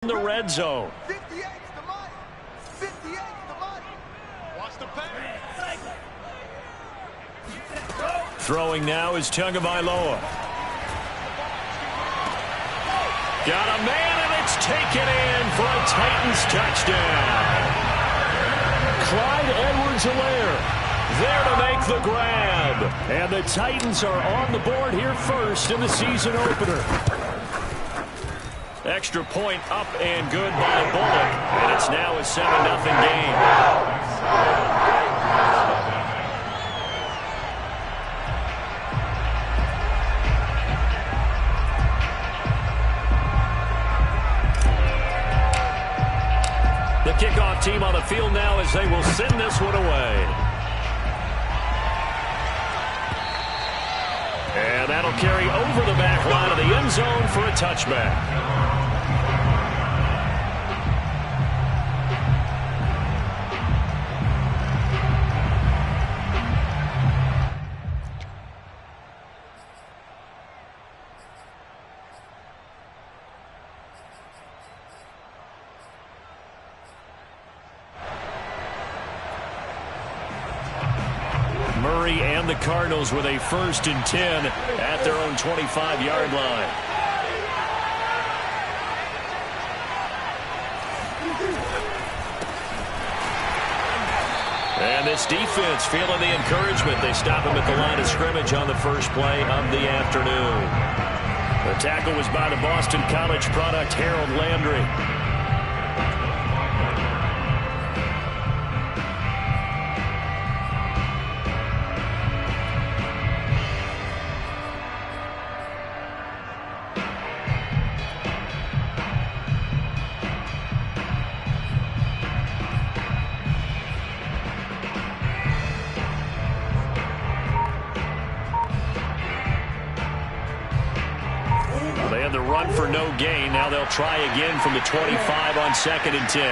in the red zone. 58's the money. 58's the money. Watch the pay. Throwing now is Tagovailoa. Got a man, and it's taken in for a Titans touchdown. Clyde Edwards-Helaire there to make the grab. And the Titans are on the board here first in the season opener. Extra point up and good by Bullock. And it's now a 7-0 game. The kickoff team on the field now as they will send this one away. And that'll carry over the back line of the end zone for a touchback. Murray and the Cardinals with a 1st and 10 at their own 25-yard line. And this defense feeling the encouragement. They stop him at the line of scrimmage on the first play of the afternoon. The tackle was by the Boston College product Harold Landry. They had the run for no gain. Now they'll try again from the 25 on 2nd and 10.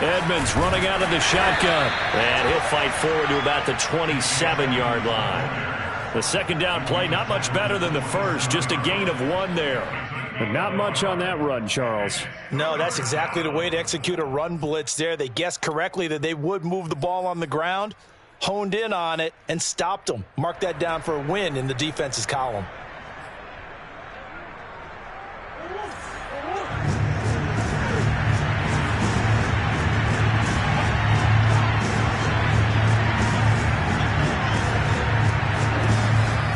Edmonds running out of the shotgun. And he'll fight forward to about the 27-yard line. The second down play, not much better than the first. Just a gain of 1 there. But not much on that run, Charles. No, that's exactly the way to execute a run blitz there. They guessed correctly that they would move the ball on the ground, honed in on it, and stopped them. Mark that down for a win in the defense's column.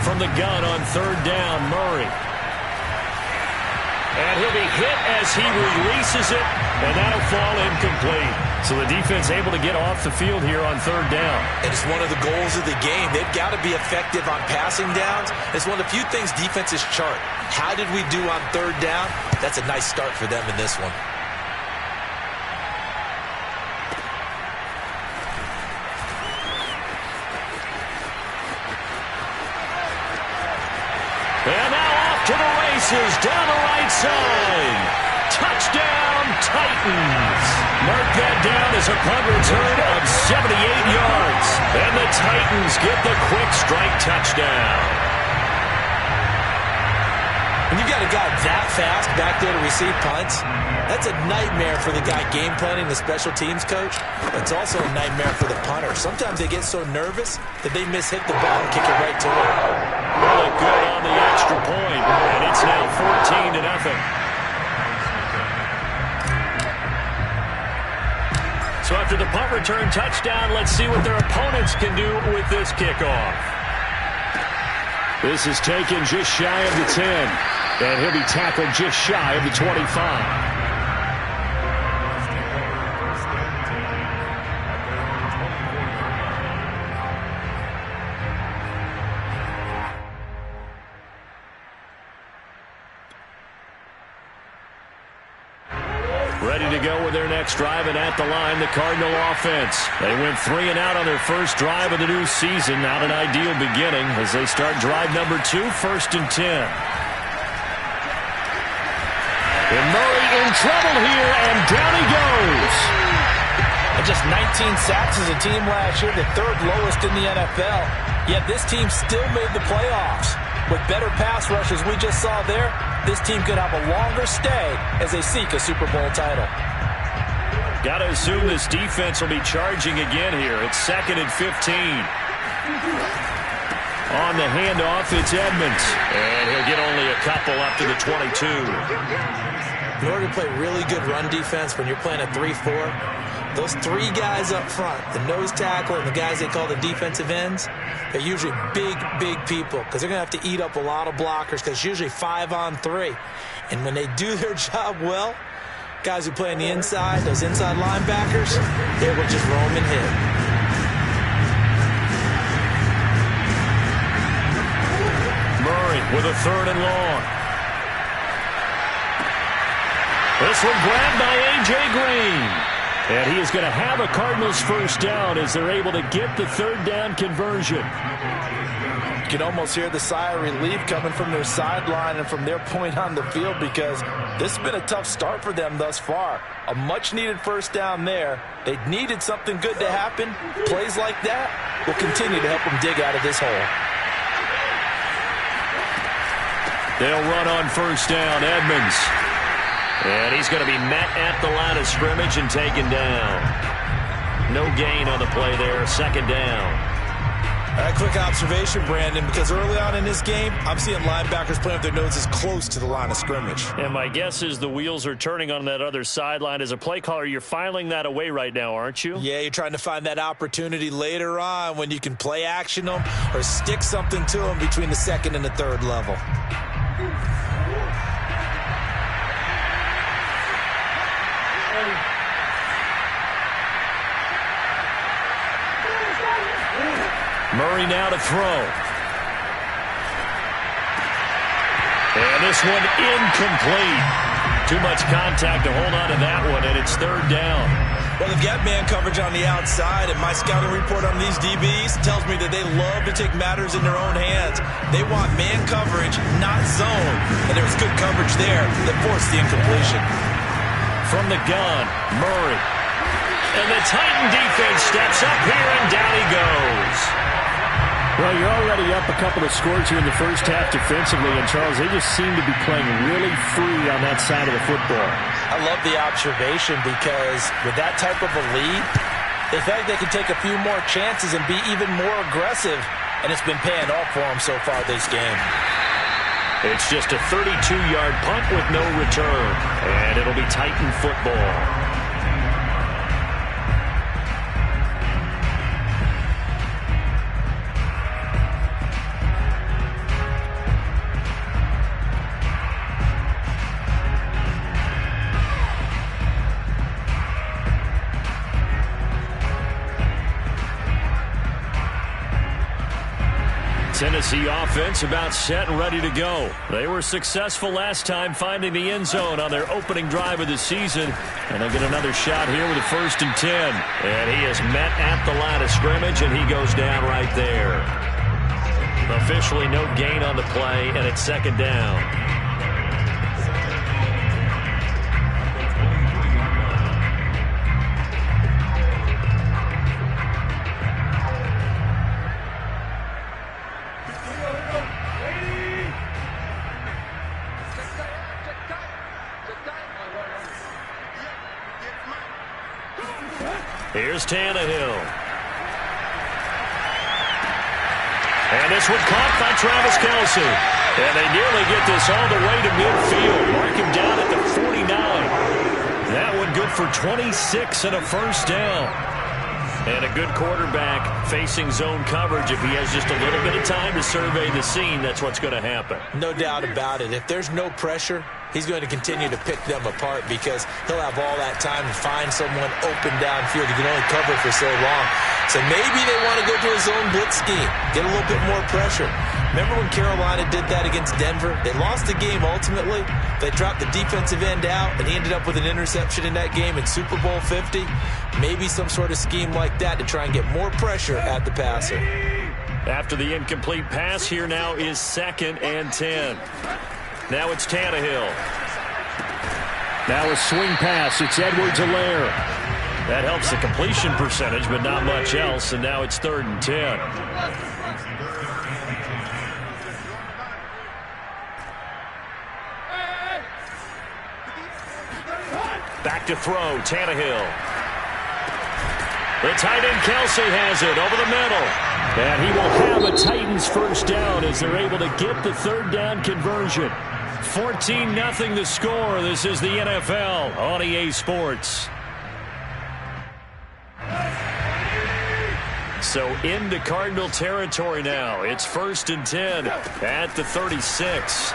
From the gun on 3rd down, Murray. And he'll be hit as he releases it, and that'll fall incomplete. So the defense able to get off the field here on 3rd down. And it's one of the goals of the game. They've got to be effective on passing downs. It's one of the few things defenses chart. How did we do on 3rd down? That's a nice start for them in this one. And now off to the races down the right side. Touchdown, Titans. Mark that down as a punt return of 78 yards. And the Titans get the quick strike touchdown. When you got a guy that fast back there to receive punts, that's a nightmare for the guy game planning, the special teams coach. It's also a nightmare for the punter. Sometimes they get so nervous that they miss-hit the ball and kick it right to him. Really good on the extra point, and it's now 14-0. So after the punt return touchdown, let's see what their opponents can do with this kickoff. This is taken just shy of the 10, and he'll be tackled just shy of the 25. Ready to go with their next drive, and at the line, the Cardinal offense. They went 3 and out on their first drive of the new season. Not an ideal beginning as they start drive number 2, 1st and 10. And Murray in trouble here, and down he goes. And just 19 sacks as a team last year, the 3rd lowest in the NFL. Yet this team still made the playoffs. With better pass rushers we just saw there, this team could have a longer stay as they seek a Super Bowl title. Got to assume this defense will be charging again here. It's 2nd and 15. On the handoff, it's Edmonds. And he'll get only a couple up to the 22. In order to play really good run defense when you're playing a 3-4, those three guys up front, the nose tackle and the guys they call the defensive ends, they're usually big, big people because they're going to have to eat up a lot of blockers because it's usually 5-on-3. And when they do their job well, guys who play on the inside, those inside linebackers, they will just roam and hit. Murray with a 3rd and long. This one grabbed by A.J. Green. And he is going to have a Cardinals first down as they're able to get the 3rd down conversion. You can almost hear the sigh of relief coming from their sideline and from their point on the field because this has been a tough start for them thus far. A much-needed first down there. They needed something good to happen. Plays like that will continue to help them dig out of this hole. They'll run on first down. Edmonds. And he's going to be met at the line of scrimmage and taken down. No gain on the play there. 2nd down. A quick observation, Brandon, because early on in this game, I'm seeing linebackers playing with their noses close to the line of scrimmage. And my guess is the wheels are turning on that other sideline. As a play caller, you're filing that away right now, aren't you? Yeah, you're trying to find that opportunity later on when you can play action them or stick something to them between the 2nd and the 3rd level. Murray now to throw. And this one incomplete. Too much contact to hold on to that one, and it's 3rd down. Well, they've got man coverage on the outside, and my scouting report on these DBs tells me that they love to take matters in their own hands. They want man coverage, not zone. And there was good coverage there that forced the incompletion. From the gun, Murray. And the Titan defense steps up here, and down he goes. Well, you're already up a couple of scores here in the first half defensively, and Charles, they just seem to be playing really free on that side of the football. I love the observation because with that type of a lead, they feel like they can take a few more chances and be even more aggressive, and it's been paying off for them so far this game. It's just a 32-yard punt with no return, and it'll be Titan football. Tennessee offense about set and ready to go. They were successful last time finding the end zone on their opening drive of the season. And they'll get another shot here with a 1st and 10. And he is met at the line of scrimmage, and he goes down right there. Officially no gain on the play, and it's 2nd down. Here's Tannehill. And this one caught by Travis Kelce. And they nearly get this all the way to midfield. Mark him down at the 49. That one good for 26 and a first down. And a good quarterback facing zone coverage. If he has just a little bit of time to survey the scene, that's what's going to happen. No doubt about it. If there's no pressure, he's going to continue to pick them apart because he'll have all that time to find someone open downfield. He can only cover for so long. So maybe they want to go to a zone blitz scheme, get a little bit more pressure. Remember when Carolina did that against Denver? They lost the game ultimately. They dropped the defensive end out, and he ended up with an interception in that game in Super Bowl 50. Maybe some sort of scheme like that to try and get more pressure at the passer. After the incomplete pass, here now is 2nd and 10. Now it's Tannehill. Now a swing pass. It's Edwards-Helaire. That helps the completion percentage, but not much else. And now it's 3rd and 10. Back to throw, Tannehill. The tight end Kelce has it over the middle. And he will have a Titans first down as they're able to get the third down conversion. 14-0 the score. This is the NFL on EA Sports. So into Cardinal territory now. It's 1st and 10 at the 36.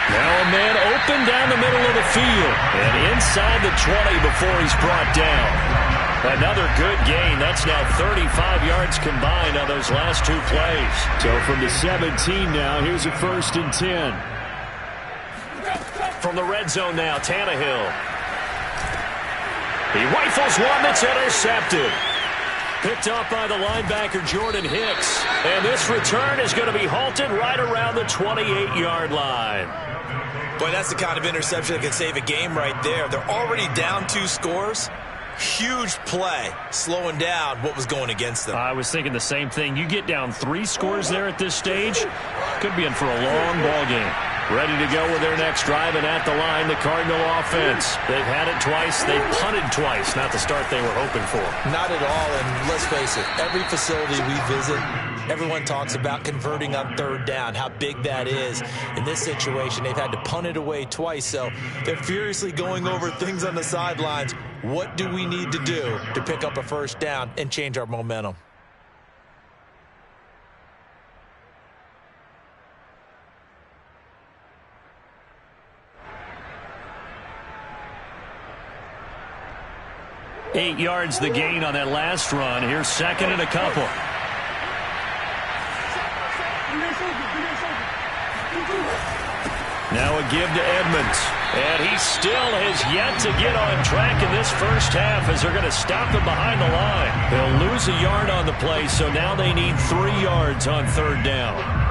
Now a man open down the middle of the field and inside the 20 before he's brought down. Another good gain. That's now 35 yards combined on those last two plays. So from the 17 now, here's a 1st and 10. From the red zone now, Tannehill. He rifles one that's intercepted. Picked up by the linebacker, Jordan Hicks. And this return is going to be halted right around the 28-yard line. Boy, that's the kind of interception that can save a game right there. They're already down 2 scores. Huge play, slowing down what was going against them. I was thinking the same thing. You get down 3 scores there at this stage, could be in for a long ball game. Ready to go with their next drive, and at the line, the Cardinal offense. They've had it twice. They've punted twice. Not the start they were hoping for. Not at all, and let's face it, every facility we visit, everyone talks about converting on 3rd down, how big that is. In this situation, they've had to punt it away twice, so they're furiously going over things on the sidelines. What do we need to do to pick up a 1st down and change our momentum? Eight yards the gain on that last run. Here's 2nd and a couple. Now a give to Edmonds. And he still has yet to get on track in this first half as they're going to stop him behind the line. They'll lose a yard on the play, so now they need 3 yards on 3rd down.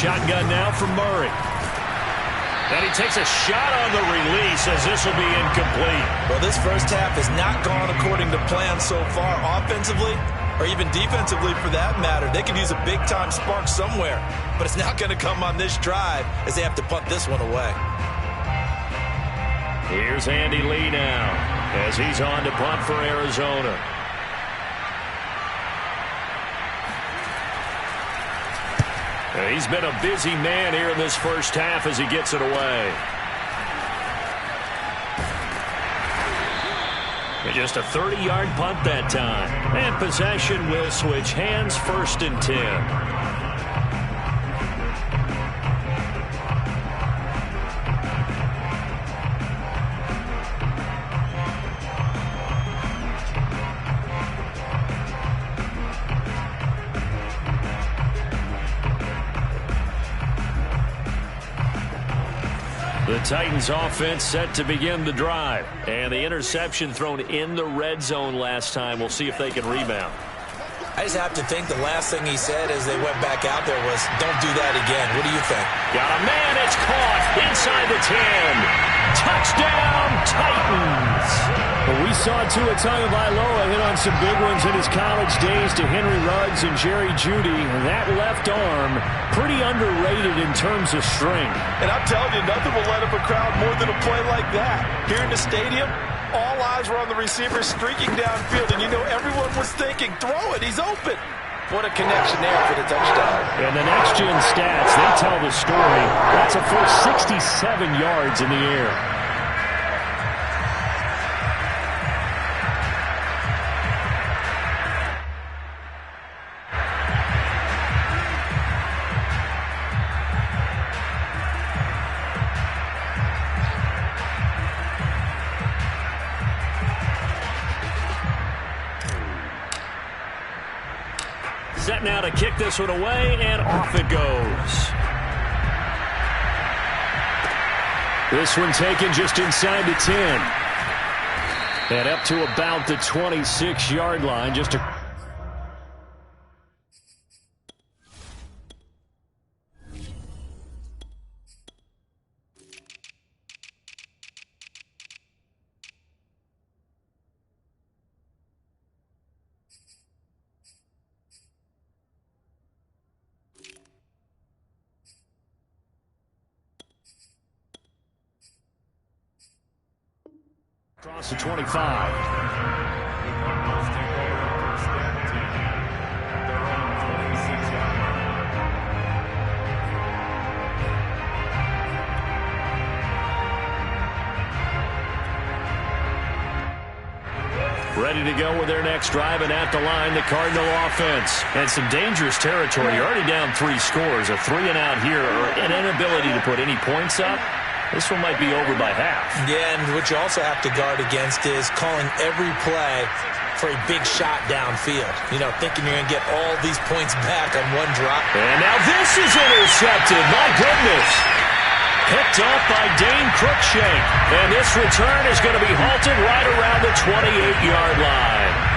Shotgun now from Murray. And he takes a shot on the release as this will be incomplete. Well, this first half has not gone according to plan so far offensively or even defensively for that matter. They could use a big-time spark somewhere, but it's not going to come on this drive as they have to punt this one away. Here's Andy Lee now as he's on to punt for Arizona. He's been a busy man here in this first half as he gets it away. And just a 30-yard punt that time. And possession will switch hands, 1st and 10. The Titans offense set to begin the drive. And the interception thrown in the red zone last time. We'll see if they can rebound. I just have to think the last thing he said as they went back out there was, don't do that again. What do you think? Got a man. It's caught inside the 10. Touchdown, Titans. Well, we saw Tua Tagovailoa hit on some big ones in his college days to Henry Ruggs and Jerry Jeudy. That left arm, pretty underrated in terms of strength. And I'm telling you, nothing will light up a crowd more than a play like that. Here in the stadium, all eyes were on the receiver streaking downfield, and you know everyone was thinking, throw it, he's open. What a connection there for the touchdown. And the next-gen stats, they tell the story. That's a full 67 yards in the air. Set now to kick this one away, and off it goes. This one taken just inside the 10. And up to about the 26-yard line. Just a... Across the 25. Ready to go with their next drive, and at the line, the Cardinal offense. And some dangerous territory. You're already down 3 scores. A 3-and-out here, or an inability to put any points up. This one might be over by half. Yeah, and what you also have to guard against is calling every play for a big shot downfield. You know, thinking you're going to get all these points back on one drop. And now this is intercepted. My goodness. Picked off by Dane Cruikshank. And this return is going to be halted right around the 28-yard line.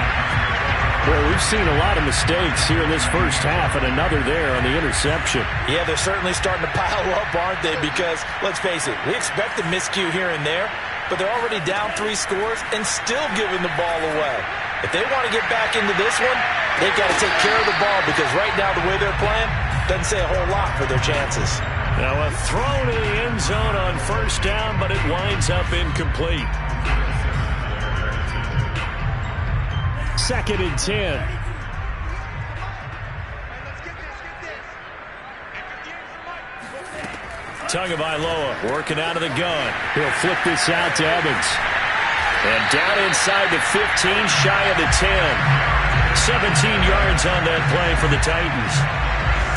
Well, we've seen a lot of mistakes here in this first half, and another there on the interception. Yeah, they're certainly starting to pile up, aren't they? Because, let's face it, we expect a miscue here and there, but they're already down 3 scores and still giving the ball away. If they want to get back into this one, they've got to take care of the ball, because right now the way they're playing doesn't say a whole lot for their chances. Now a throw to the end zone on first down, but it winds up incomplete. 2nd and 10. Tagovailoa working out of the gun. He'll flip this out to Evans. And down inside the 15, shy of the 10. 17 yards on that play for the Titans.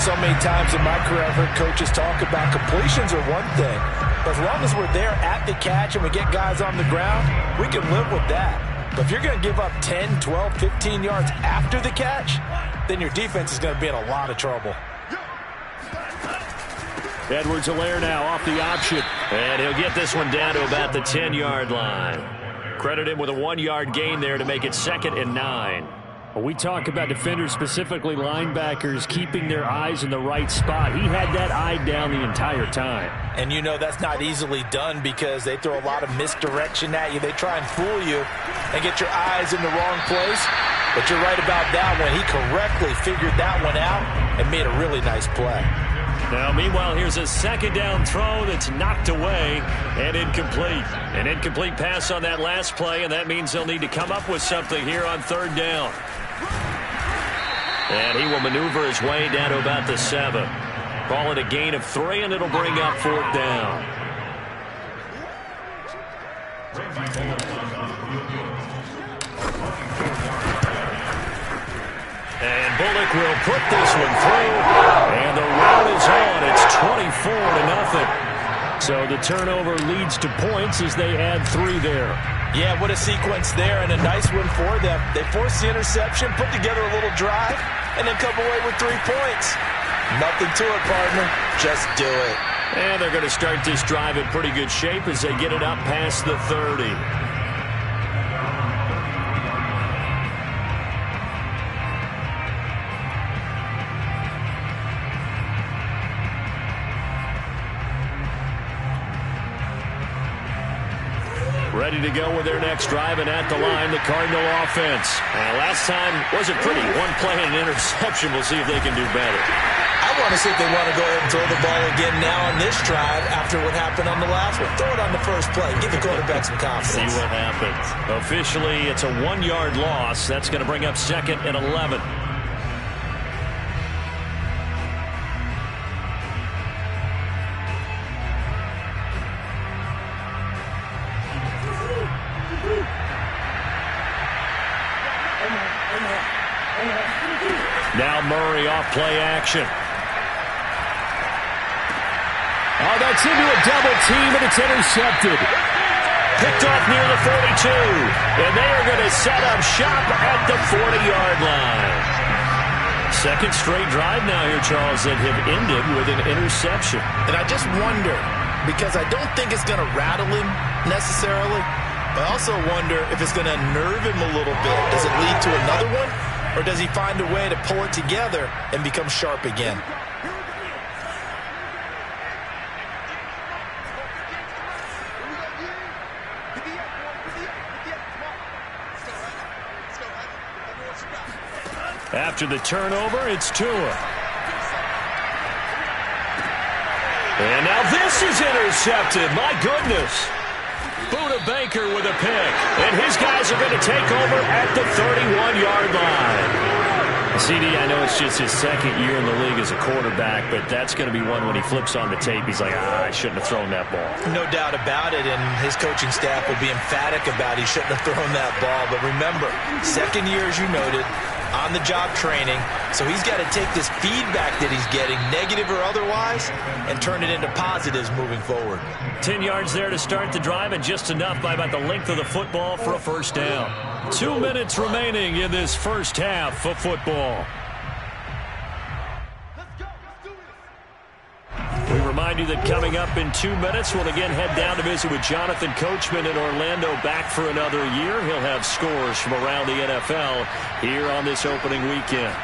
So many times in my career I've heard coaches talk about completions are one thing. But as long as we're there at the catch and we get guys on the ground, we can live with that. But if you're going to give up 10, 12, 15 yards after the catch, then your defense is going to be in a lot of trouble. Edwards-Helaire now off the option. And he'll get this one down to about the 10-yard line. Credit him with a 1-yard gain there to make it 2nd and 9. Well, we talk about defenders, specifically linebackers, keeping their eyes in the right spot. He had that eye down the entire time. And you know that's not easily done because they throw a lot of misdirection at you. They try and fool you and get your eyes in the wrong place. But you're right about that one. He correctly figured that one out and made a really nice play. Now, meanwhile, here's a 2nd down throw that's knocked away and incomplete. An incomplete pass on that last play, and that means they'll need to come up with something here on 3rd down. And he will maneuver his way down to about the 7. Call it a gain of 3, and it'll bring up 4th down. And Bullock will put this one through. And the rout is on. It's 24-0. So the turnover leads to points as they add 3 there. Yeah, what a sequence there, and a nice one for them. They forced the interception, put together a little drive, and then come away with 3 points. Nothing to it, partner. Just do it. And they're going to start this drive in pretty good shape as they get it up past the 30. Ready to go with their next drive, and at the line, the Cardinal offense. Last time wasn't pretty. 1 play and an interception. We'll see if they can do better. I want to see if they want to go ahead and throw the ball again now on this drive after what happened on the last one. Throw it on the first play. Give the quarterback some confidence. See what happens. Officially, it's a 1-yard loss. That's going to bring up 2nd and 11. Now Murray off play action. Oh, that's into a double team, and it's intercepted. Picked off near the 42. And they are going to set up shop at the 40-yard line. 2nd straight drive now here, Charles, that have ended with an interception. And I just wonder, because I don't think it's going to rattle him necessarily, I also wonder if it's going to unnerve him a little bit. Does it lead to another one? Or does he find a way to pull it together and become sharp again? After the turnover, it's Tua. And now this is intercepted. My goodness. Buda Baker with a pick. And his guys are going to take over at the 31-yard line. CD, I know it's just his second year in the league as a quarterback, but that's going to be one when he flips on the tape. He's like, I shouldn't have thrown that ball. No doubt about it, and his coaching staff will be emphatic about he shouldn't have thrown that ball. But remember, second year, as you noted, on-the-job training, so he's got to take this feedback that he's getting, negative or otherwise, and turn it into positives moving forward. 10 yards there to start the drive, and just enough by about the length of the football for a first down. 2 minutes remaining in this first half of football. We remind you that coming up in 2 minutes, we'll again head down to visit with Jonathan Coachman in Orlando, back for another year. He'll have scores from around the NFL here on this opening weekend.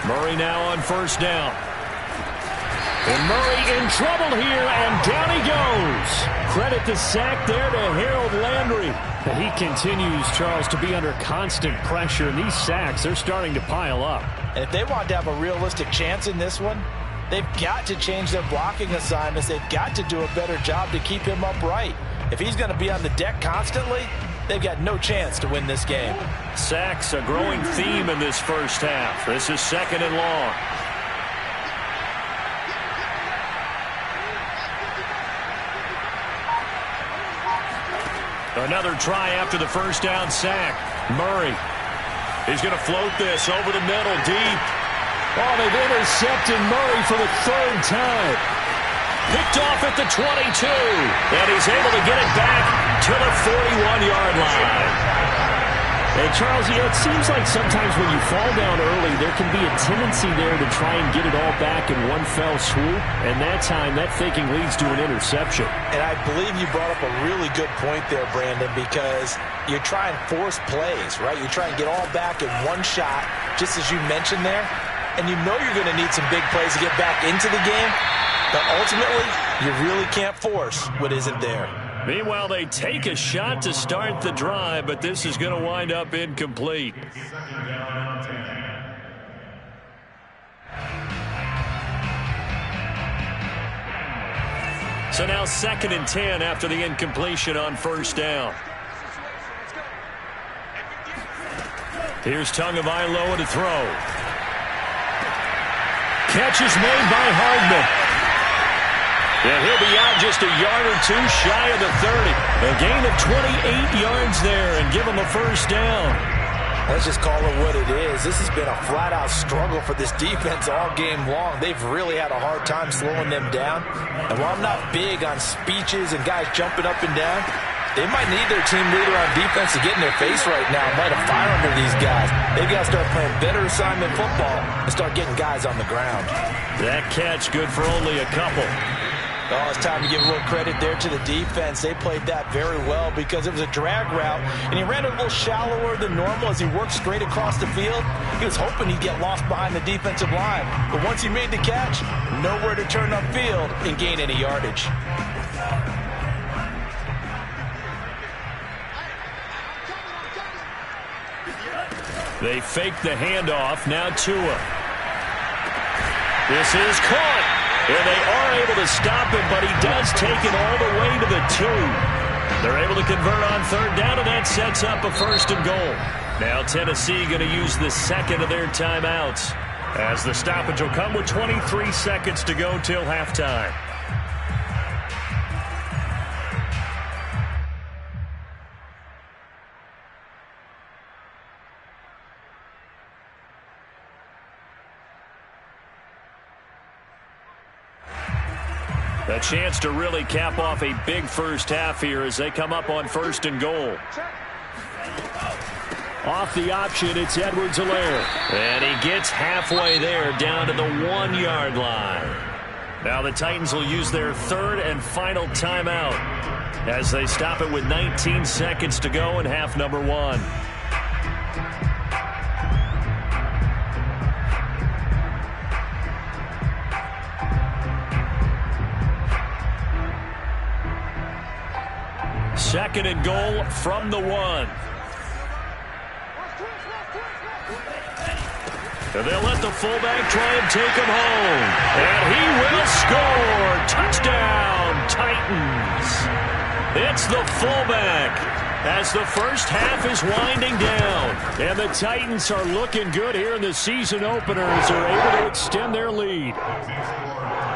Murray now on first down. And Murray in trouble here, and down he goes. Credit the sack there to Harold Landry. He continues, Charles, to be under constant pressure, and these sacks, they're starting to pile up. And if they want to have a realistic chance in this one, they've got to change their blocking assignments. They've got to do a better job to keep him upright. If he's going to be on the deck constantly, they've got no chance to win this game. Sacks, a growing theme in this first half. This is second and long. Another try after the first down sack. Murray. He's going to float this over the middle, deep. Oh, they've intercepted Murray for the third time. Picked off at the 22. And he's able to get it back to the 41-yard line. And Charles, it seems like sometimes when you fall down early, there can be a tendency there to try and get it all back in one fell swoop. And that time, that thinking leads to an interception. And I believe you brought up a really good point there, Brandon, because you try and force plays, right? You try and get all back in one shot, just as you mentioned there. And you know you're going to need some big plays to get back into the game. But ultimately, you really can't force what isn't there. Meanwhile, they take a shot to start the drive, but this is going to wind up incomplete. So now 2nd and 10 after the incompletion on first down. Here's Tagovailoa to throw. Catch is made by Hardman. And he'll be out just a yard or two shy of the 30. A gain of 28 yards there and give him a first down. Let's just call it what it is. This has been a flat-out struggle for this defense all game long. They've really had a hard time slowing them down. And while I'm not big on speeches and guys jumping up and down, they might need their team leader on defense to get in their face right now and light a fire under these guys. They've got to start playing better assignment football and start getting guys on the ground. That catch good for only a couple. Oh, it's time to give a little credit there to the defense. They played that very well because it was a drag route, and he ran it a little shallower than normal as he worked straight across the field. He was hoping he'd get lost behind the defensive line, but once he made the catch, nowhere to turn upfield and gain any yardage. They fake the handoff. Now Tua. This is caught. And they are able to stop him, but he does take it all the way to the 2. They're able to convert on third down, and that sets up a 1st and goal. Now Tennessee going to use the second of their timeouts, as the stoppage will come with 23 seconds to go till halftime. A chance to really cap off a big first half here as they come up on 1st and goal. Off the option, it's Edwards-Helaire. And he gets halfway there, down to the 1-yard line. Now the Titans will use their third and final timeout as they stop it with 19 seconds to go in half number one. Second and goal from the one. And they'll let the fullback try and take him home. And he will score. Touchdown, Titans. It's the fullback as the first half is winding down. And the Titans are looking good here in the season opener as they're able to extend their lead.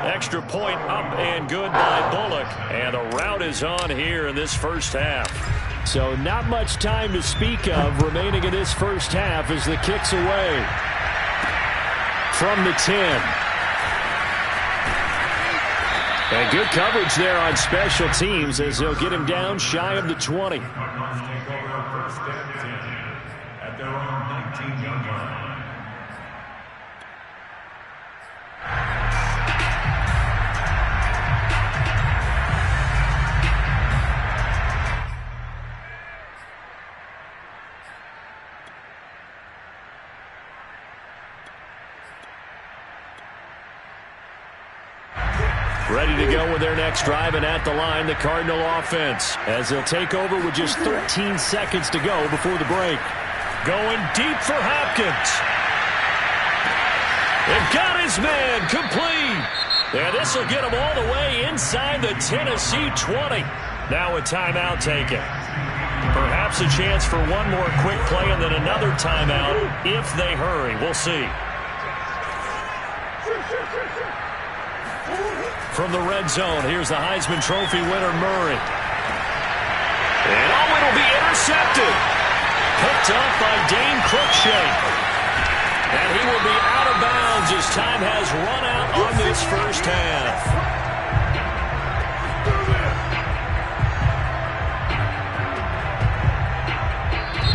Extra point up and good by Bullock. And the route is on here in this first half. So not much time to speak of remaining in this first half as the kick's away from the 10. And good coverage there on special teams as they'll get him down shy of the 20. At their own 19-yard line. Ready to go with their next drive, and at the line, the Cardinal offense, as they'll take over with just 13 seconds to go before the break. Going deep for Hopkins. They've got his man complete. And this will get him all the way inside the Tennessee 20. Now a timeout taken. Perhaps a chance for one more quick play and then another timeout if they hurry. We'll see. From the red zone, here's the Heisman Trophy winner, Murray. And oh, it'll be intercepted. Picked up by Dane Cruikshank. And he will be out of bounds as time has run out on this first half.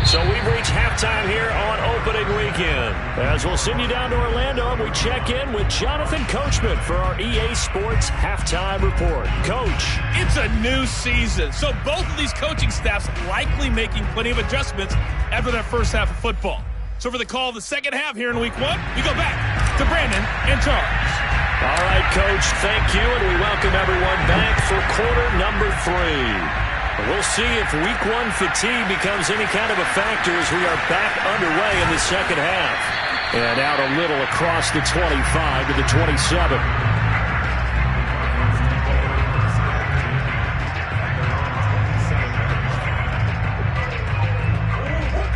So we've reached halftime here on opening weekend. As we'll send you down to Orlando and we check in with Jonathan Coachman for our EA Sports Halftime Report. Coach. It's a new season, so both of these coaching staffs likely making plenty of adjustments after that first half of football. So for the call of the second half here in week one, we go back to Brandon and Charles. All right, Coach, thank you, and we welcome everyone back for quarter number 3. We'll see if week one fatigue becomes any kind of a factor as we are back underway in the second half. And out a little across the 25 to the 27.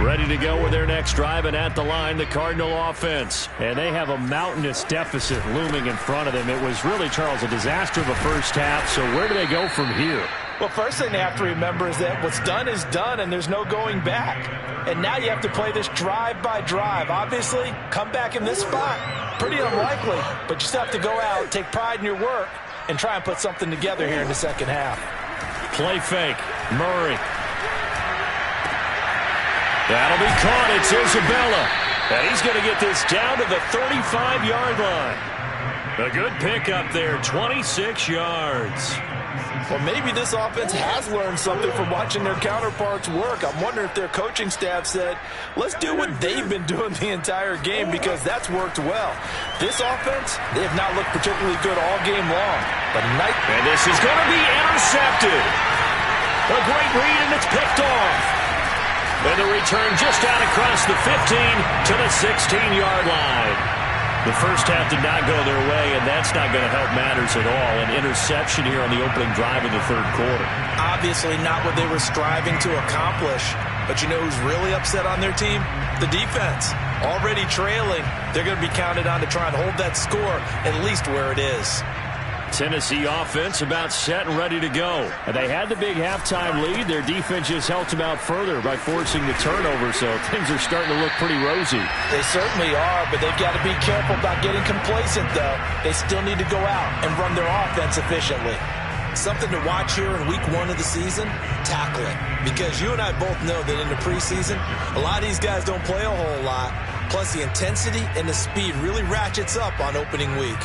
Ready to go with their next drive, and at the line, the Cardinal offense. And they have a mountainous deficit looming in front of them. It was really, Charles, a disaster of a first half. So where do they go from here? Well, first thing they have to remember is that what's done is done, and there's no going back. And now you have to play this drive by drive. Obviously, come back in this spot, pretty unlikely. But you still have to go out, take pride in your work, and try and put something together here in the second half. Play fake. Murray. That'll be caught. It's Isabella. And he's going to get this down to the 35-yard line. A good pickup there, 26 yards. Well, maybe this offense has learned something from watching their counterparts work. I'm wondering if their coaching staff said, let's do what they've been doing the entire game, because that's worked well. This offense, they have not looked particularly good all game long. But and this is going to be intercepted. A great read, and it's picked off. And the return just out across the 15 to the 16-yard line. The first half did not go their way, and that's not going to help matters at all. An interception here on the opening drive of the third quarter. Obviously not what they were striving to accomplish. But you know who's really upset on their team? The defense. Already trailing. They're going to be counted on to try and hold that score at least where it is. Tennessee offense about set and ready to go. And they had the big halftime lead. Their defense just helped them out further by forcing the turnover, so things are starting to look pretty rosy. They certainly are, but they've got to be careful about getting complacent, though. They still need to go out and run their offense efficiently. Something to watch here in week one of the season, tackling. Because you and I both know that in the preseason, a lot of these guys don't play a whole lot. Plus the intensity and the speed really ratchets up on opening week.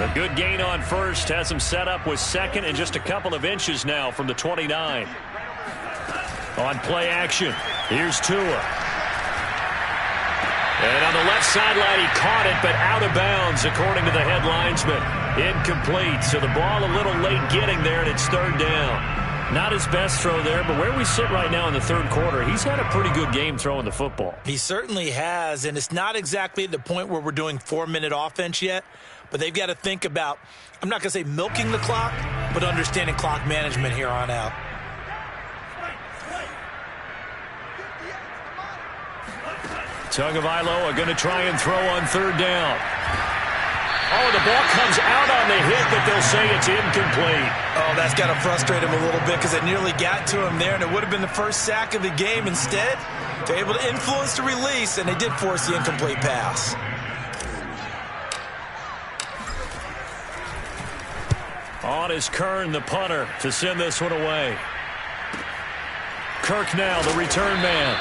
A good gain on first. Has him set up with second and just a couple of inches now from the 29. On play action, here's Tua. And on the left sideline, he caught it, but out of bounds, according to the head linesman. Incomplete, so the ball a little late getting there, and it's third down. Not his best throw there, but where we sit right now in the third quarter, he's had a pretty good game throwing the football. He certainly has, and it's not exactly at the point where we're doing 4-minute offense yet, but they've got to think about, I'm not going to say milking the clock, but understanding clock management here on out. Tagovailoa going to try and throw on third down. Oh, the ball comes out on the hit, but they'll say it's incomplete. Oh, that's got to frustrate him a little bit because they nearly got to him there, and it would have been the first sack of the game. Instead, they're able to influence the release, and they did force the incomplete pass. On is Kern, the punter, to send this one away. Kirk now, the return man.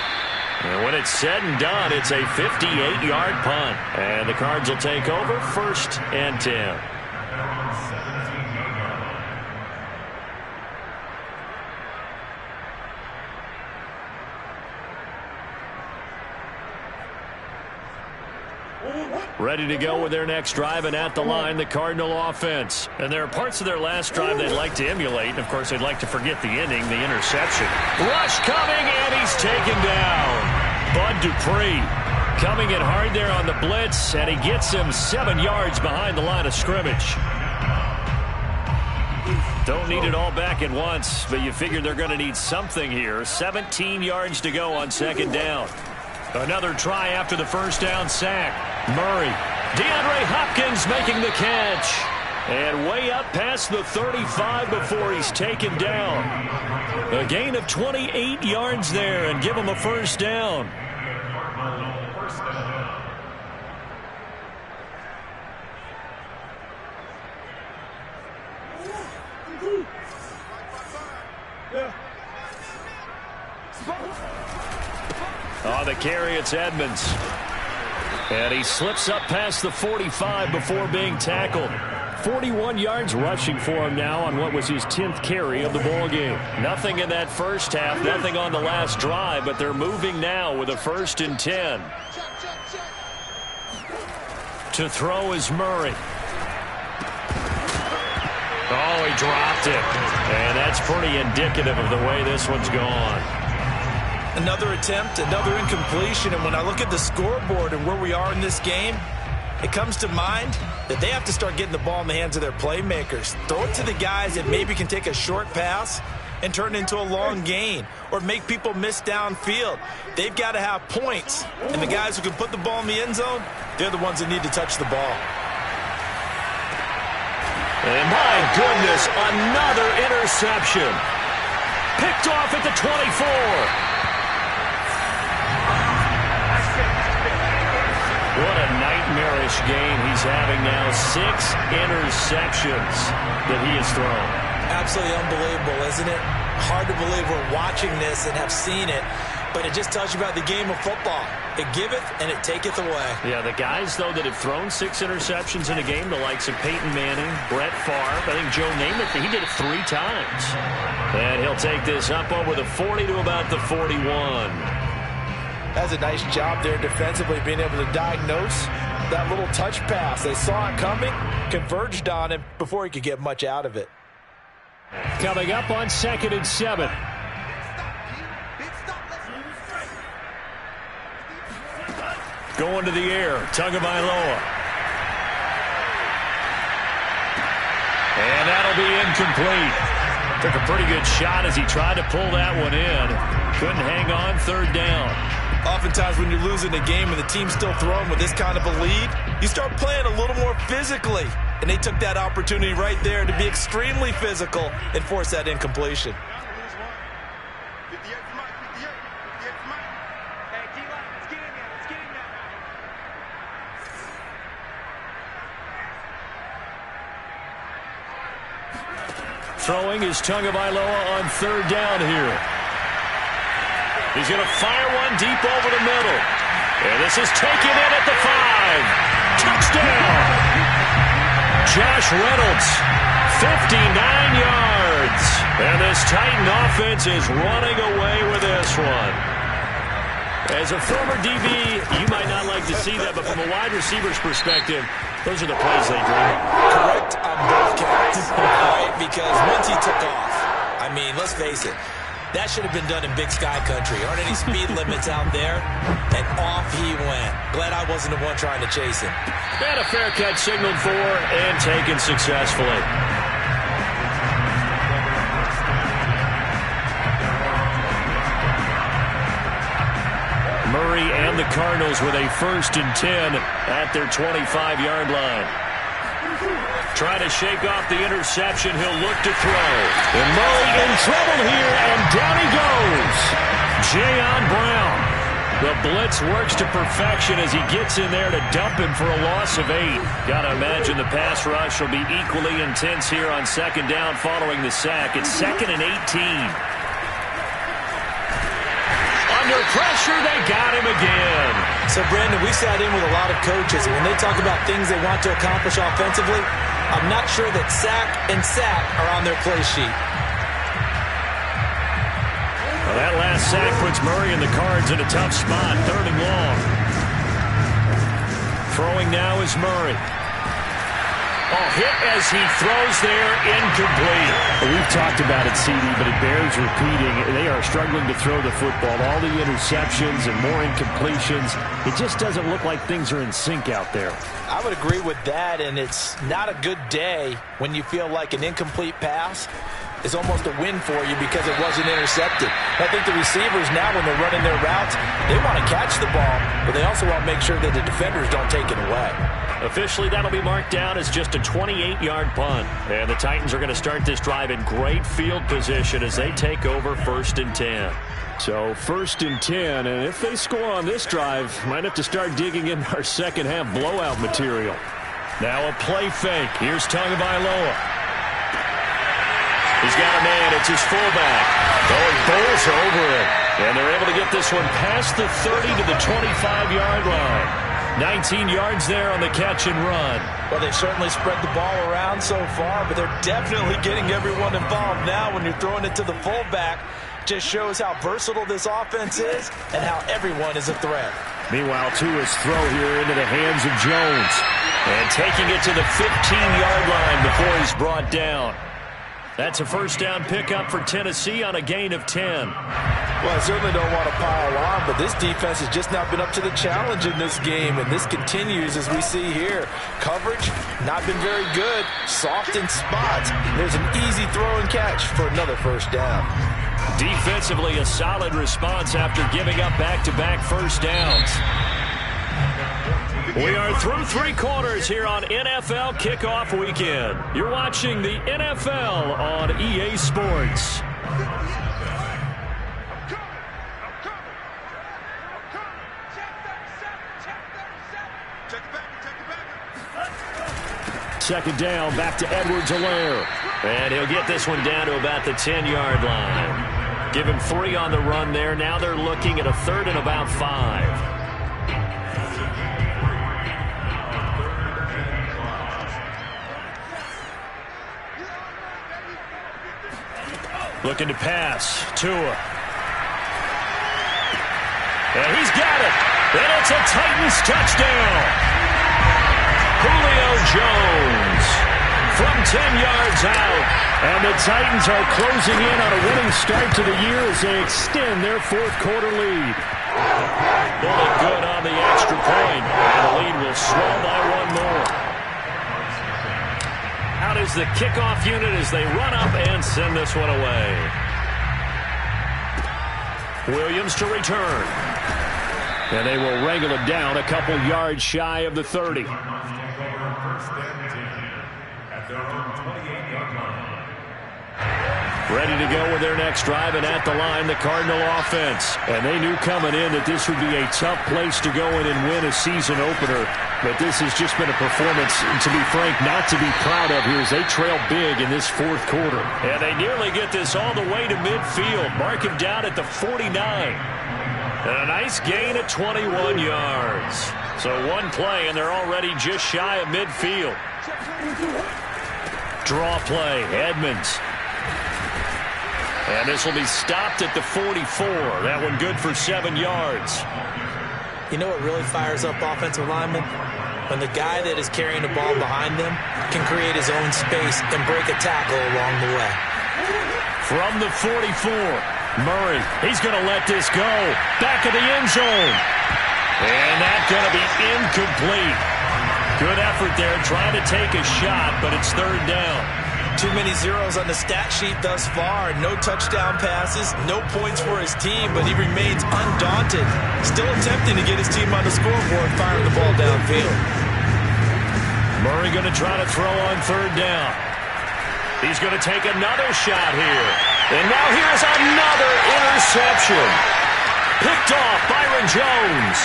And when it's said and done, it's a 58-yard punt. And the Cards will take over, 1st and 10. Ready to go with their next drive, and at the line, the Cardinal offense. And there are parts of their last drive they'd like to emulate. And, of course, they'd like to forget the ending, the interception. Rush coming, and he's taken down. Bud Dupree coming in hard there on the blitz, and he gets him 7 yards behind the line of scrimmage. Don't need it all back at once, but you figure they're going to need something here. 17 yards to go on second down. Another try after the first down sack. Murray. DeAndre Hopkins making the catch. And way up past the 35 before he's taken down. A gain of 28 yards there and give him a first down. On the carry, it's Edmonds. And he slips up past the 45 before being tackled. 41 yards rushing for him now on what was his 10th carry of the ballgame. Nothing in that first half, nothing on the last drive, but they're moving now with a 1st and 10. To throw is Murray. Oh, he dropped it. And that's pretty indicative of the way this one's gone. Another attempt, another incompletion, and when I look at the scoreboard and where we are in this game, it comes to mind that they have to start getting the ball in the hands of their playmakers. Throw it to the guys that maybe can take a short pass and turn it into a long gain or make people miss downfield. They've got to have points, and the guys who can put the ball in the end zone, they're the ones that need to touch the ball. And my goodness, another interception. Picked off at the 24. What a nightmarish game he's having now. 6 interceptions that he has thrown. Absolutely unbelievable, isn't it? Hard to believe we're watching this and have seen it, but it just tells you about the game of football. It giveth and it taketh away. Yeah, the guys, though, that have thrown 6 interceptions in a game, the likes of Peyton Manning, Brett Favre, I think Joe Namath, he did it 3 times. And he'll take this up over the 40 to about the 41. That's a nice job there defensively, being able to diagnose that little touch pass. They saw it coming, converged on him before he could get much out of it. Coming up on 2nd and 7. Going to the air, Tagovailoa. And that'll be incomplete. Took a pretty good shot as he tried to pull that one in. Couldn't hang on, 3rd down. Oftentimes when you're losing a game and the team's still throwing with this kind of a lead, you start playing a little more physically. And they took that opportunity right there to be extremely physical and force that incompletion. Throwing is Tagovailoa on 3rd down here. He's going to fire one deep over the middle. And this is taken in at the 5. Touchdown! Josh Reynolds, 59 yards. And this Titan offense is running away with this one. As a former DB, you might not like to see that, but from a wide receiver's perspective, those are the plays they dream. Correct on both counts, right? Because once he took off, I mean, let's face it, that should have been done in Big Sky Country. Aren't any speed limits out there? And off he went. Glad I wasn't the one trying to chase him. And a fair catch signaled for and taken successfully. Murray and the Cardinals with a 1st and 10 at their 25-yard line. Trying to shake off the interception. He'll look to throw. And Murray in trouble here, and down he goes. Jayon Brown. The blitz works to perfection as he gets in there to dump him for a loss of 8. Got to imagine the pass rush will be equally intense here on 2nd down following the sack. It's 2nd and 18. Under pressure, they got him again. So, Brandon, we sat in with a lot of coaches, and when they talk about things they want to accomplish offensively, I'm not sure that sack and sack are on their play sheet. Well, that last sack puts Murray and the Cards in a tough spot, 3rd and long. Throwing now is Murray. Oh, hit as he throws there, incomplete. Well, we've talked about it, CD, but it bears repeating. They are struggling to throw the football. All the interceptions and more incompletions. It just doesn't look like things are in sync out there. I would agree with that, and it's not a good day when you feel like an incomplete pass is almost a win for you because it wasn't intercepted. I think the receivers now, when they're running their routes, they want to catch the ball, but they also want to make sure that the defenders don't take it away. Officially, that'll be marked down as just a 28-yard punt. And the Titans are going to start this drive in great field position as they take over 1st and 10. So 1st and 10, and if they score on this drive, might have to start digging in our second-half blowout material. Now a play fake. Here's Tagovailoa. He's got a man. It's his fullback. Oh, he bowls over it. And they're able to get this one past the 30 to the 25-yard line. 19 yards there on the catch and run. Well, they certainly spread the ball around so far, but they're definitely getting everyone involved now when you're throwing it to the fullback. Just shows how versatile this offense is and how everyone is a threat. Meanwhile, Tua's throw here into the hands of Jones. And taking it to the 15-yard line before he's brought down. That's a 1st down pickup for Tennessee on a gain of 10. Well, I certainly don't want to pile on, but this defense has just not been up to the challenge in this game, and this continues as we see here. Coverage, not been very good, soft in spots. There's an easy throw and catch for another 1st down. Defensively, a solid response after giving up back-to-back 1st downs. We are through 3 quarters here on NFL Kickoff Weekend. You're watching the NFL on EA Sports. Second down, back to Edwards-Helaire. And he'll get this one down to about the 10-yard line. Give him 3 on the run there. Now they're looking at a 3rd and about 5. Looking to pass. Tua. And he's got it. And it's a Titans touchdown. Julio Jones from 10 yards out. And the Titans are closing in on a winning start to the year as they extend their 4th quarter lead. Bullet good on the extra point. And the lead will swell by 1 more. Out is the kickoff unit as they run up and send this one away. Williams to return. And they will wrangle it down a couple yards shy of the 30. Ready to go with their next drive, and at the line, the Cardinal offense. And they knew coming in that this would be a tough place to go in and win a season opener. But this has just been a performance, to be frank, not to be proud of here as they trail big in this 4th quarter. And they nearly get this all the way to midfield. Mark him down at the 49. And a nice gain at 21 yards. So 1 play, and they're already just shy of midfield. Draw play, Edmonds. And this will be stopped at the 44. That one good for 7 yards. You know what really fires up offensive linemen? When the guy that is carrying the ball behind them can create his own space and break a tackle along the way. From the 44, Murray, he's going to let this go. Back of the end zone. And that's going to be incomplete. Good effort there, trying to take a shot, but it's 3rd down. Too many zeros on the stat sheet thus far. No touchdown passes, no points for his team, but he remains undaunted. Still attempting to get his team on the scoreboard, firing the ball downfield. Murray going to try to throw on 3rd down. He's going to take another shot here. And now here's another interception. Picked off Byron Jones.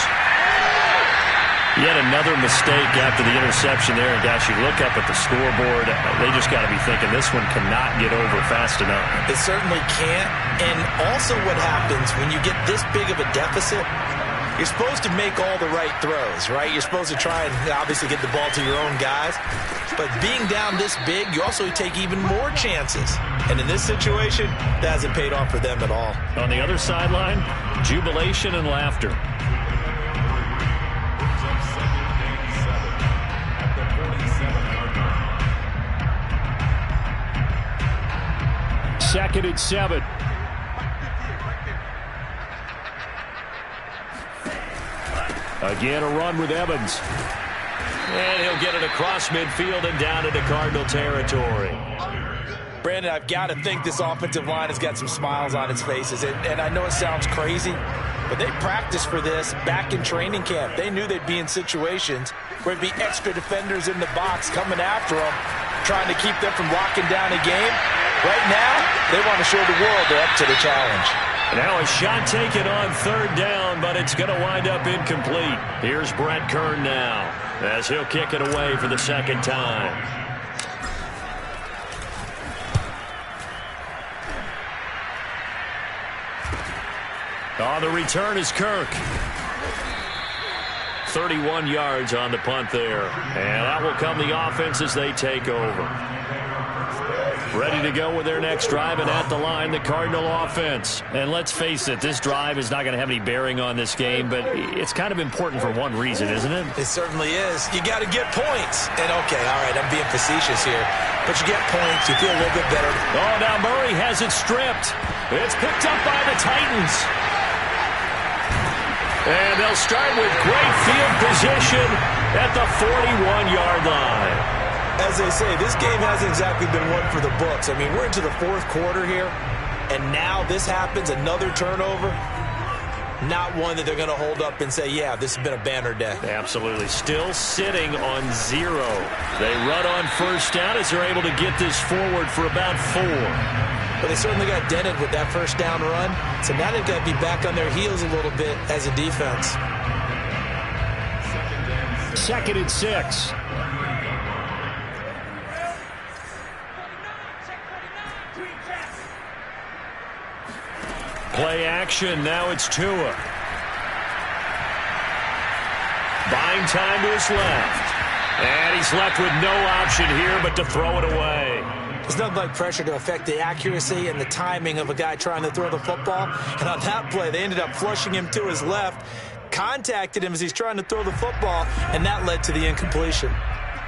Yet another mistake after the interception there. And gosh, you look up at the scoreboard, they just got to be thinking this one cannot get over fast enough. It certainly can't. And also what happens when you get this big of a deficit, you're supposed to make all the right throws, right? You're supposed to try and obviously get the ball to your own guys. But being down this big, you also take even more chances. And in this situation, that hasn't paid off for them at all. On the other sideline, jubilation and laughter. Second and 7. Again, a run with Evans. And he'll get it across midfield and down into Cardinal territory. Brandon, I've got to think this offensive line has got some smiles on its faces. And I know it sounds crazy, but they practiced for this back in training camp. They knew they'd be in situations where there'd be extra defenders in the box coming after them, trying to keep them from locking down a game. Right now, they want to show the world they're up to the challenge. Now a shot taken on 3rd down, but it's going to wind up incomplete. Here's Brett Kern now, as he'll kick it away for the 2nd time. On the return is Kirk. 31 yards on the punt there. And that will come the offense as they take over. Ready to go with their next drive, and at the line, the Cardinal offense. And let's face it, this drive is not going to have any bearing on this game, but it's kind of important for one reason, isn't it? It certainly is. You got to get points. And okay, all right, I'm being facetious here, but you get points, you feel a little bit better. Oh, now Murray has it stripped. It's picked up by the Titans. And they'll start with great field position at the 41-yard line. As they say, this game hasn't exactly been one for the books. I mean, we're into the 4th quarter here, and now this happens, another turnover. Not one that they're going to hold up and say, yeah, this has been a banner day. Absolutely. Still sitting on 0. They run on 1st down as they're able to get this forward for about 4. But they certainly got dented with that 1st down run, so now they've got to be back on their heels a little bit as a defense. 2nd and 6. Play action. Now it's Tua. Buying time to his left. And he's left with no option here but to throw it away. There's nothing like pressure to affect the accuracy and the timing of a guy trying to throw the football. And on that play, they ended up flushing him to his left, contacted him as he's trying to throw the football, and that led to the incompletion.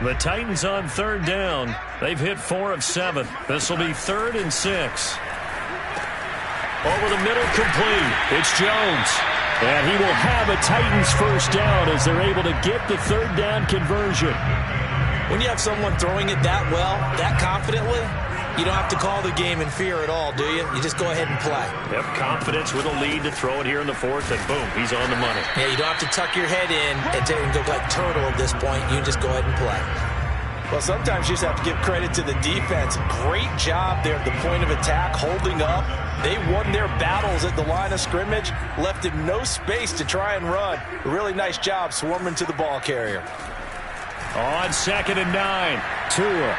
The Titans on 3rd down. They've hit 4 of 7. This will be 3rd and 6. Over the middle, complete. It's Jones. And he will have a Titans 1st down as they're able to get the 3rd down conversion. When you have someone throwing it that well, that confidently, you don't have to call the game in fear at all, do you? You just go ahead and play. Yep, confidence with a lead to throw it here in the 4th, and boom, he's on the money. Yeah, you don't have to tuck your head in and go like turtle at this point. You can just go ahead and play. Well, sometimes you just have to give credit to the defense. Great job there at the point of attack, holding up. They won their battles at the line of scrimmage, left him no space to try and run. A really nice job swarming to the ball carrier. On 2nd and 9, Tua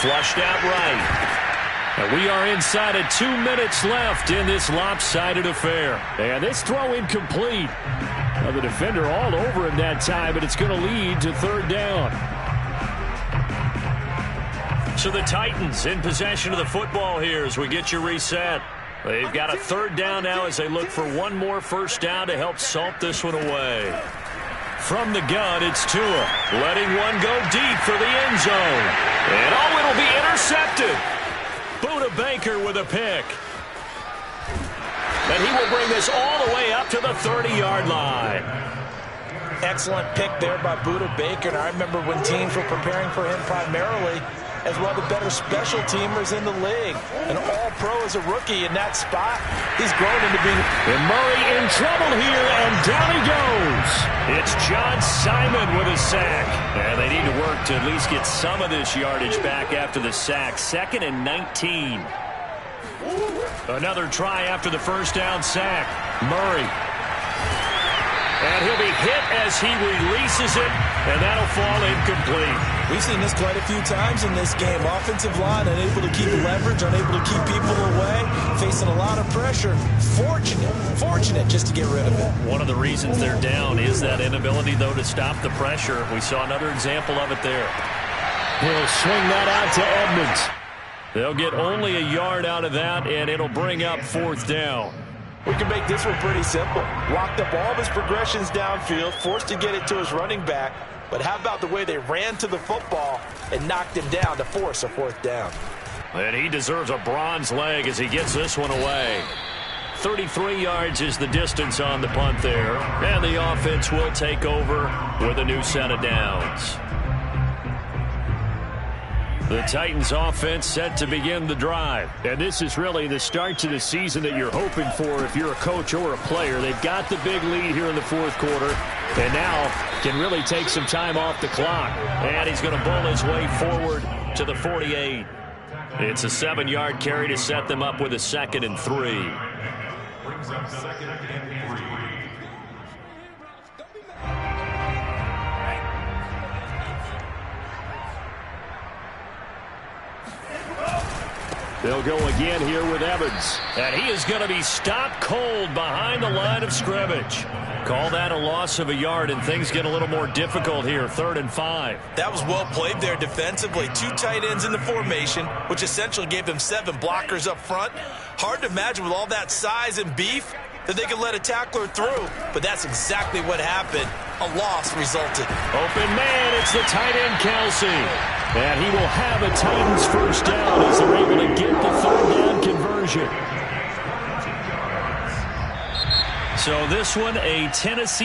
flushed out right. And we are inside of 2 minutes left in this lopsided affair. And this throw incomplete. Now the defender all over him that time, but it's going to lead to 3rd down. So the Titans in possession of the football here as we get you reset. They've got a third down now as they look for one more first down to help salt this one away. From the gun, it's Tua, letting one go deep for the end zone. And it'll be intercepted. Budda Baker with a pick. And he will bring this all the way up to the 30-yard line. Excellent pick there by Budda Baker. And I remember when teams were preparing for him primarily as one of the better special teamers in the league. An all-pro as a rookie in that spot. He's grown into being... And Murray in trouble here, and down he goes. It's John Simon with a sack. And they need to work to at least get some of this yardage back after the sack. 2nd and 19. Another try after the first down sack. Murray. And he'll be hit as he releases it, and that'll fall incomplete. We've seen this quite a few times in this game. Offensive line unable to keep leverage, unable to keep people away, facing a lot of pressure. Fortunate just to get rid of it. One of the reasons they're down is that inability, though, to stop the pressure. We saw another example of it there. He'll swing that out to Edmonds. They'll get only a yard out of that, and it'll bring up 4th down. We can make this one pretty simple. Locked up all of his progressions downfield, forced to get it to his running back. But how about the way they ran to the football and knocked him down to force a 4th down? And he deserves a bronze leg as he gets this one away. 33 yards is the distance on the punt there. And the offense will take over with a new set of downs. The Titans offense set to begin the drive. And this is really the start to the season that you're hoping for if you're a coach or a player. They've got the big lead here in the 4th quarter. And now can really take some time off the clock. And he's going to bull his way forward to the 48. It's a 7-yard carry to set them up with a 2nd and 3. Brings up 2nd and 3. They'll go again here with Evans. And he is going to be stopped cold behind the line of scrimmage. Call that a loss of a yard, and things get a little more difficult here. 3rd and 5. That was well played there defensively. 2 tight ends in the formation, which essentially gave them 7 blockers up front. Hard to imagine with all that size and beef that they could let a tackler through. But that's exactly what happened. A loss resulted. Open man, it's the tight end, Kelsey. And he will have a Titans first down as they're able to get the 3rd down conversion. So this one, a Tennessee